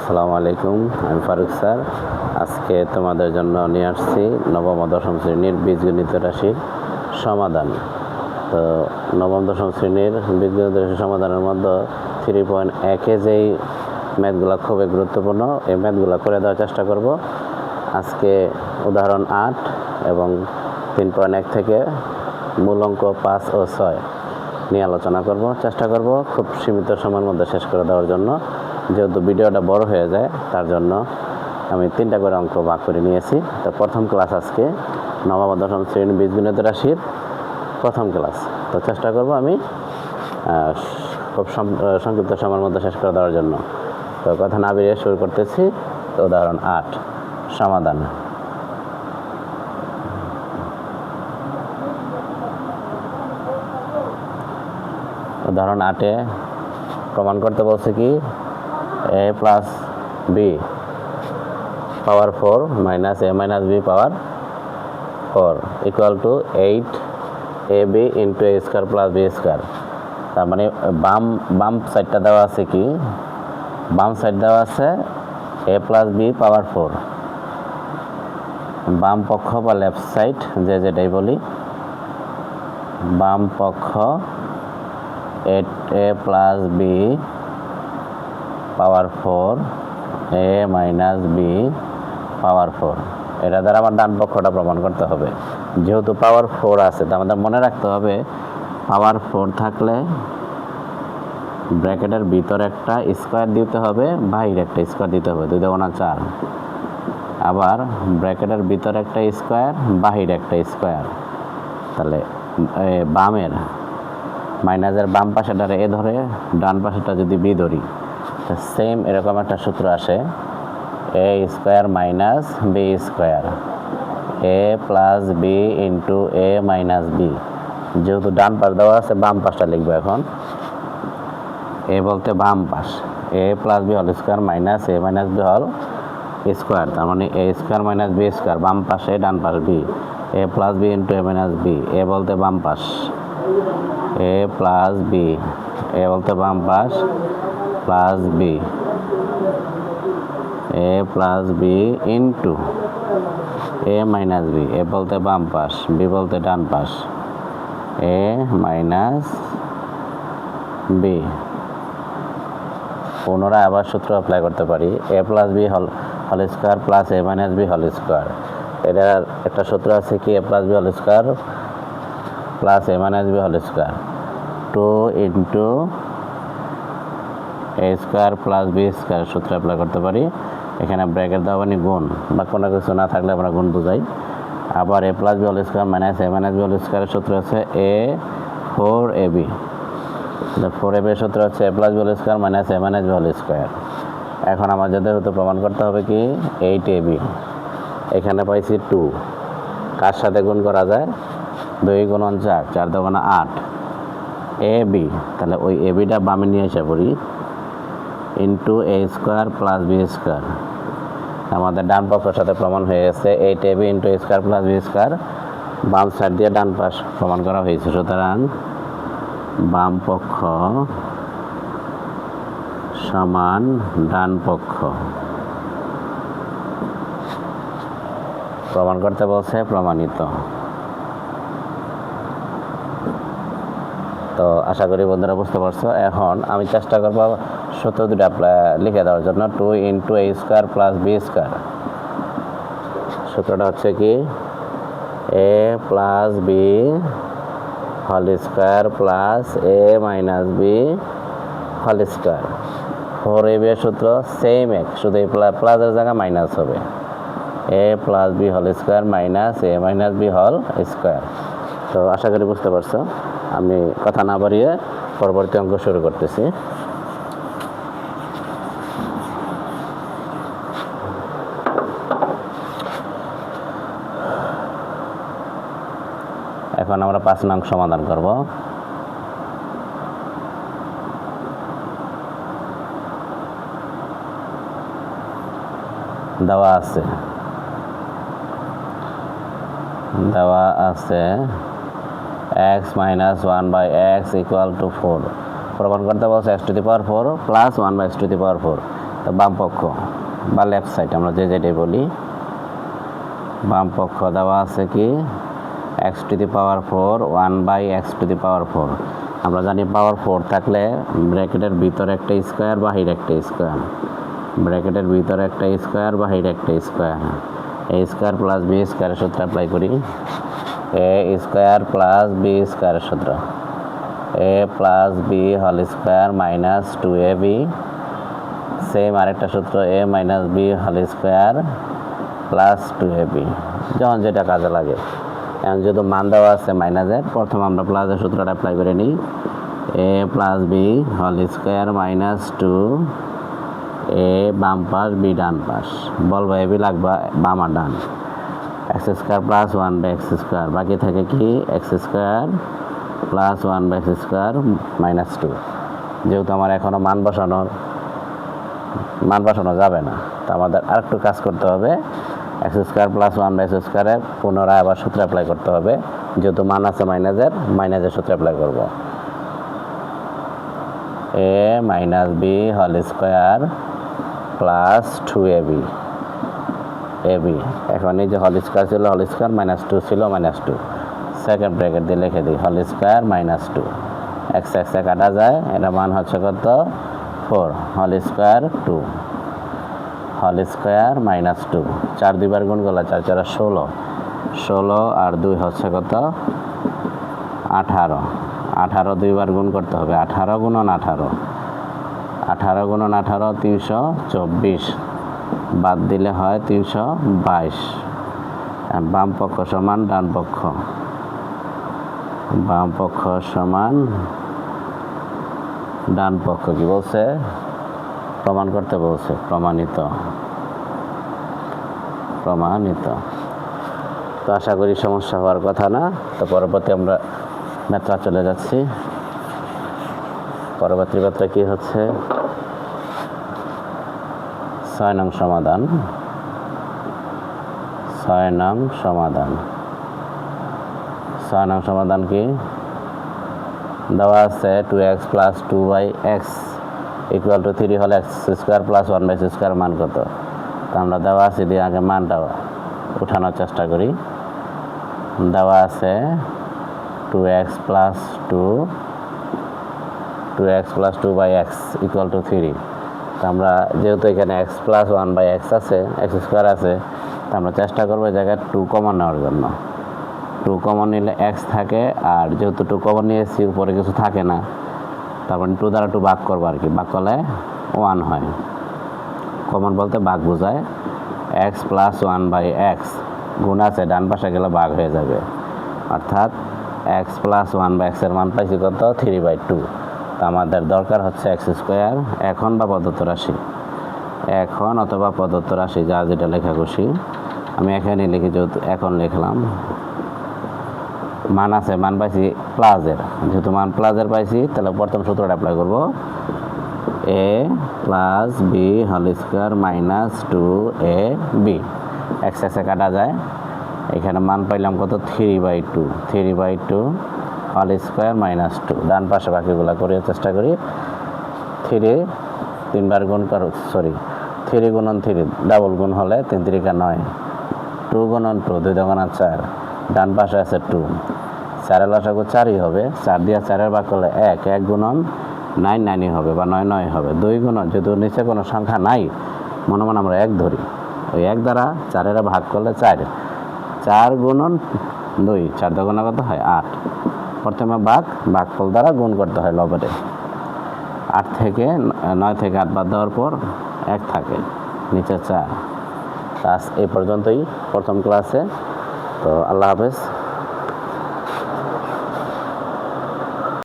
আসসালামু আলাইকুম, আমি ফারুক স্যার। আজকে তোমাদের জন্য নিয়ে আসছি নবম ও দশম শ্রেণীর বীজগণিত রাশির সমাধান। তো নবম দশম শ্রেণীর বীজগণিত রাশির সমাধানের মধ্যে 3.1-এ যেই ম্যাথগুলো খুবই গুরুত্বপূর্ণ, এই ম্যাথগুলো করে দেওয়ার চেষ্টা করব। আজকে উদাহরণ 8 এবং 3.1 থেকে মূল অঙ্ক 5 ও 6 নিয়ে আলোচনা করব। চেষ্টা করব খুব সীমিত সময়ের মধ্যে শেষ করে দেওয়ার জন্য। যেহেতু ভিডিওটা বড় হয়ে যায়, তার জন্য আমি 3টা করে অঙ্ক ভাগ করে নিয়েছি। তো প্রথম ক্লাস আজকে নবম ও দশম শ্রেণীর বীজগণিত রাশির প্রথম ক্লাস। তো চেষ্টা করব আমি খুব সংক্ষিপ্ত সময়ের মধ্যে শেষ করে দেওয়ার জন্য। তো কথা না বেরিয়ে শুরু করতেছি। তো উদাহরণ 8 সমাধান। উদাহরণ 8-এ প্রমাণ করতে বলছে কি a plus b power 4 minus a minus b power 4 equal to 8ab into a square plus b square. তার মানে বাম সাইডটা দেওয়া আছে কি, বাম সাইড দেওয়া আছে a প্লাস বি পাওয়ার 4। বাম পক্ষ বা লেফট সাইড যেটাই বলি, বাম পক্ষ a plus b power 4 a minus b power 4। এটা দ্বারা আমার ডান পক্ষটা প্রমাণ করতে হবে। যেহেতু পাওয়ার 4 আছে, তো আমাদের মনে রাখতে হবে পাওয়ার 4 থাকলে ব্র্যাকেটের ভিতর একটা স্কোয়ার দিতে হবে, বাইরে একটা স্কোয়ার দিতে হবে, 2 × 4। আবার ব্র্যাকেটের ভিতর একটা স্কোয়ার, বাহিরে একটা স্কোয়ার। তাহলে বামের মাইনাসের বাম পাশেটারে এ ধরে, ডান পাশেটা যদি বি ধরি, তো সেম এরকম একটা সূত্র আসে a square minus b square, a plus b into a minus b. যেহেতু ডান পাশ দেওয়া আছে, বাম পাশটা লিখবো এখন। a বলতে বাম পাশ, a plus b whole square minus a minus b whole square. তার মানে a square minus b square, বাম পাশে ডান পাশ b, a plus b into a minus b. a বলতে বাম পাশ, a প্লাস বি, a বলতে বাম পাশ plus b, a plus b into a minus b. a বলতে বাম পাশ, b বলতে ডান পাশ, a মাইনাস বি। পুনরায় আবার সূত্র অ্যাপ্লাই করতে পারি, a plus b whole square plus a minus b whole square. এটার একটা সূত্র আছে কি, a plus b whole square plus a minus b whole square, 2 into a square plus b square সূত্র অ্যাপ্লাই করতে পারি। এখানে ব্র্যাকেট দেওয়া মানে গুণ, বা কোনো কিছু না থাকলে আমরা গুণ বুঝাই। আবার a plus b whole square minus a minus b whole স্কোয়ারের সূত্র আছে a 4ab। 4ab এর সূত্র হচ্ছে a plus b whole square minus a minus b whole square. এখন আমাদের যেহেতু প্রমাণ করতে হবে কি 8ab, এখানে পাইছি 2, কার সাথে গুণ করা যায়, 2 × 4, 4 × 8 ab। তাহলে ওই এবিটা বামে নিয়ে এসে পড়ি, into a square plus b square. আমাদের ডান পক্ষের সাথে প্রমাণ হয়ে গেছে 8ab into a square plus b square. বাম সাইড দিয়ে ডান পাশ প্রমাণ করা হয়েছে, সুতরাং বাম পক্ষ সমান ডান পক্ষ। প্রমাণ করতে বলছে, প্রমাণিত। তো আশা করি বন্ধুরা বুঝতে পারছো। এখন আমি চেষ্টা করবো সূত্র দুটো লিখে দেওয়ার জন্য। 2 into a square plus b square. সূত্রটা হচ্ছে কি a plus b whole square plus a minus b whole square. 4ab এর সূত্র সেম এক, শুধু এই প্লাসের জায়গায় মাইনাস হবে, a plus b whole square minus a minus b whole square. তো আশা করি বুঝতে পারছো। আমি কথা না বাড়িয়ে পরবর্তী অঙ্ক শুরু করতেছি। এখন আমরা 5 নং সমাধান করব। দেওয়া আছে x minus 1/x equal to 4। প্রমাণ করতে বলছে x to the power 4 plus 1/x to the power 4। তো বাম পক্ষ বা লেফট সাইড আমরা যেটাই বলি, বাম পক্ষ দেওয়া আছে কি x to the power 4 1/x to the power 4। আমরা জানি পাওয়ার 4 থাকলে ব্র্যাকেটের ভিতরে একটা স্কোয়ার বাহিরে একটা স্কোয়ার, ব্র্যাকেটের ভিতরে একটা স্কোয়ার বাহিরে একটা স্কোয়ার। এ স্কোয়ার প্লাস বি স্কোয়ারের সূত্র অ্যাপ্লাই করি, এ স্কোয়ার প্লাস বি স্কোয়ারের সূত্র, a plus b whole square minus 2ab। Same আরেকটা সূত্র, a minus b whole square plus 2ab। যখন যেটা কাজে লাগে। এখন যেহেতু মান দেওয়া আছে মাইনাসের, প্রথম আমরা প্লাসের সূত্রটা অ্যাপ্লাই করে নিই, a plus b whole square minus 2 a বাম পাশ বি ডান পাশ, বলবো এবি লাগবে বাম আর ডান, x square plus 1/x square, বাকি থাকে কি x square plus 1/x square minus 2। যেহেতু আমার এখনও মান বসানো যাবে না, তো আমাদের আরেকটু কাজ করতে হবে, এক্স স্কোয়ার প্লাস 1/x স্কোয়ারে পুনরায় আবার সূত্র অ্যাপ্লাই করতে হবে। যেহেতু মান আছে মাইনাসের সূত্র অ্যাপ্লাই করব, a minus b whole square plus 2ab। এখন এই যে হোল স্কোয়ার ছিল হোল স্কোয়ার, মাইনাস 2 ছিল মাইনাস 2, সেকেন্ড ব্র্যাকেট দিয়ে লিখে দিই হোল স্কোয়ার মাইনাস 2, এক্স কাটা যায়, এটা মান হচ্ছে কত 4, whole square 2 whole square minus 2, 4 দুইবার গুণ করলে 4 4 16, 16 আর 2 হচ্ছে কত 18, 18 দুইবার গুণ করতে হবে, 18 গুণন 18, 18 গুণন 18 324, বাদ দিলে হয় 322। বাম পক্ষ সমান ডান পক্ষ, বাম পক্ষ সমান ডান পক্ষ কি বলছে প্রমাণ করতে বলছে, প্রমাণিত। তো আশা করি সমস্যা হওয়ার কথা না। তো পরবর্তী আমরা ম্যাথটা চলে যাচ্ছি। পরবর্তী ম্যাথটা কি হচ্ছে 6 নং সমাধান। 6 নং সমাধান কি দেওয়া আছে 2x plus 2y(x) equal to 3 হলে x square plus 1/x square মান কত। তো আমরা দেওয়া আছে দিয়ে আগে মানটা উঠানোর চেষ্টা করি। দেওয়া আছে 2x plus 2y(x) equal to 3। তো আমরা যেহেতু এখানে x প্লাস 1/x আছে, x স্কোয়ার আছে, তো আমরা চেষ্টা করবো এই জায়গায় 2 কমন নেওয়ার জন্য। 2 কমন নিলে x থাকে, আর যেহেতু 2 কমন নিয়েছি উপরে কিছু থাকে না, তারপর 2 দ্বারা 2 ভাগ করবো আর কি, ভাগ করলে 1 হয়। কমন বলতে ভাগ বোঝায়, x প্লাস 1/x গুণ আছে, ডান পাশে গেলে ভাগ হয়ে যাবে, অর্থাৎ x প্লাস 1/x এর মান পাইছি কত 3/2। তো আমাদের দরকার হচ্ছে x স্কোয়ার এখন বা প্রদত্ত রাশি, এখন অথবা প্রদত্ত রাশি যা যেটা লেখা খুশি। আমি এখানে লিখি, যেহেতু এখন লিখলাম। মান আছে, মান পাইছি প্লাসের, যেহেতু মান প্লাসের পাইছি তাহলে প্রথম সূত্রটা অ্যাপ্লাই করব, a plus b whole square minus 2ab। x কাটা যায়, এখানে মান পাইলাম কত 3/2 হোল স্কোয়ার মাইনাস 2। ডান পাশে বাকিগুলো করে চেষ্টা করি। 3 3বার গুণ করো, 3 গুণন 3 ডাবল গুণ হলে 3 3 9, 2 গুণন 2 2 2 4, ডান পাশে আছে 2, 4 লসাগু 4ই হবে, 4 দিয়ে 4 ভাগ করলে 1 গুণন 9 9ই হবে বা 9 9 হবে। 2 গুণন, যেহেতু নিচে কোনো সংখ্যা নাই, মনে মনে আমরা 1 ধরি, ওই 1 দ্বারা 4 ভাগ করলে 4 গুণন 2, 4 2 কত হয় 8। প্রথমে ভাগফল দ্বারা গুণ করতে হয় লবেটে, 8 থেকে 9 থেকে 8 বাদ দেওয়ার পর 1 থাকে, নিচে 4। এই পর্যন্তই প্রথম ক্লাসে। তো আল্লাহ হাফেজ।